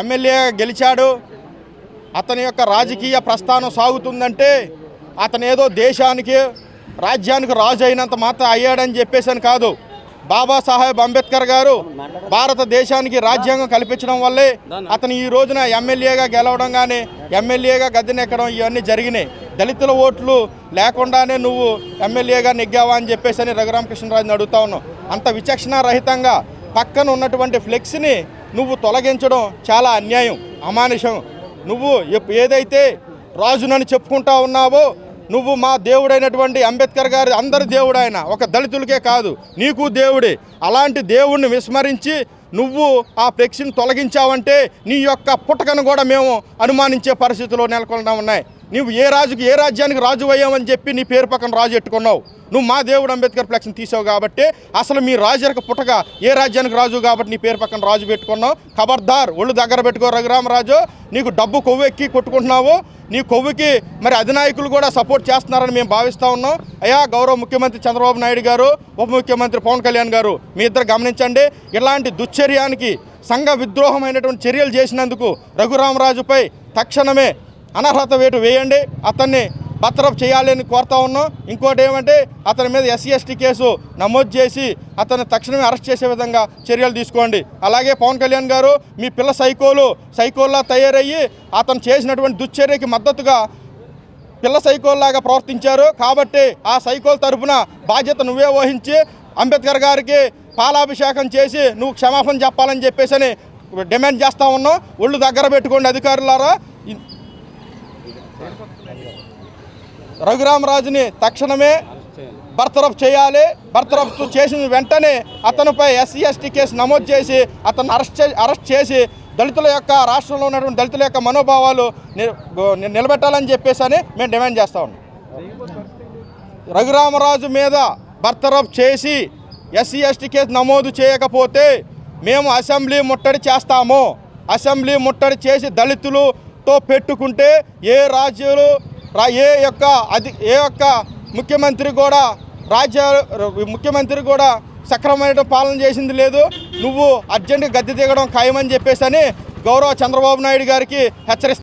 MLA గెలిచాడు, అతని యొక్క రాజకీయ ప్రస్థానం సాగుతుందంటే అతను ఏదో దేశానికి రాజ్యానికి రాజు అయినంత మాత్రం అయ్యాడని చెప్పేసి కాదు. బాబాసాహెబ్ అంబేద్కర్ గారు భారతదేశానికి రాజ్యాంగం కల్పించడం వల్లే అతను ఈ రోజున ఎమ్మెల్యేగా గెలవడం కానీ ఎమ్మెల్యేగా గద్దెనెక్కడం ఇవన్నీ జరిగినాయి. దళితుల ఓట్లు లేకుండానే నువ్వు ఎమ్మెల్యేగా నెగ్గావా అని చెప్పేసి రఘురామకృష్ణరాజుని అడుగుతా ఉన్నావు. అంత విచక్షణారహితంగా పక్కన ఉన్నటువంటి ఫ్లెక్స్ని నువ్వు తొలగించడం చాలా అన్యాయం, అమానుషం. నువ్వు ఏదైతే రాజునని చెప్పుకుంటా ఉన్నావో, నువ్వు మా దేవుడైనటువంటి అంబేద్కర్ గారి అందరి దేవుడు ఆయన, ఒక దళితులకే కాదు నీకు దేవుడే. అలాంటి దేవుడిని విస్మరించి నువ్వు ఆ ఫ్లెక్సీని తొలగించావంటే నీ యొక్క పుట్టకను కూడా మేము అనుమానించే పరిస్థితుల్లో నెలకొనడం ఉన్నాయి. నువ్వు ఏ రాజ్యానికి రాజు అయ్యామని చెప్పి నీ పేరు పక్కన రాజు పెట్టుకున్నావు. నువ్వు మా దేవుడు అంబేద్కర్ ఫ్లెక్స్ని తీసావు కాబట్టి అసలు మీ రాజులకు పుట్టక ఏ రాజ్యానికి రాజు కాబట్టి నీ పేరు పక్కన రాజు పెట్టుకున్నావు. ఖబర్దార్, ఒళ్ళు దగ్గర పెట్టుకో రఘురామరాజు. నీకు డబ్బు కొవ్వు ఎక్కి కొట్టుకుంటున్నావు. నీ కొవ్వుకి మరి అధినాయకులు కూడా సపోర్ట్ చేస్తున్నారని మేము భావిస్తూ ఉన్నాం. అయ్యా గౌరవ ముఖ్యమంత్రి చంద్రబాబు నాయుడు గారు, ఉప ముఖ్యమంత్రి పవన్ కళ్యాణ్ గారు, మీ ఇద్దరు గమనించండి. ఇలాంటి దుశ్చర్యానికి సంఘ విద్రోహమైనటువంటి చర్యలు చేసినందుకు రఘురామరాజుపై తక్షణమే అనర్హత వేటు వేయండి, అతన్ని బర్తరఫ్ చేయాలని కోరుతా ఉన్నాం. ఇంకోటి ఏమంటే అతని మీద ఎస్సీ ఎస్టీ కేసు నమోదు చేసి అతన్ని తక్షణమే అరెస్ట్ చేసే విధంగా చర్యలు తీసుకోండి. అలాగే పవన్ కళ్యాణ్ గారు, మీ పిల్ల సైకోల్లా తయారయ్యి అతను చేసినటువంటి దుశ్చర్యకి మద్దతుగా పిల్ల సైకోల్లాగా ప్రవర్తించారు కాబట్టి ఆ సైకోల్ తరఫున బాధ్యత నువ్వే వహించి అంబేద్కర్ గారికి పాలాభిషేకం చేసి నువ్వు క్షమాపణ చెప్పాలని చెప్పేసి డిమాండ్ చేస్తూ ఉన్నాం. ఒళ్ళు దగ్గర పెట్టుకోండి అధికారులారా. రఘురామరాజుని తక్షణమే బర్తరఫ్ చేయాలి. బర్తరఫ్ చేసిన వెంటనే అతనిపై ఎస్సీ ఎస్టీ కేసు నమోదు చేసి అతను అరెస్ట్ చేసి దళితుల యొక్క రాష్ట్రంలో ఉన్నటువంటి దళితుల యొక్క మనోభావాలు నిలబెట్టాలని చెప్పేసి మేము డిమాండ్ చేస్తా ఉన్నాం. రఘురామరాజు మీద బర్తరఫ్ చేసి ఎస్సీ ఎస్టీ కేసు నమోదు చేయకపోతే మేము అసెంబ్లీ ముట్టడి చేస్తాము. అసెంబ్లీ ముట్టడి చేసి దళితులతో పెట్టుకుంటే ఏ యొక్క ముఖ్యమంత్రి కూడా సక్రమమైన పాలన చేసింది లేదు. నువ్వు అర్జెంటుగా గద్దె దిగడం ఖాయమని చెప్పేసి గౌరవ చంద్రబాబు నాయుడు గారికి హెచ్చరిస్తాను.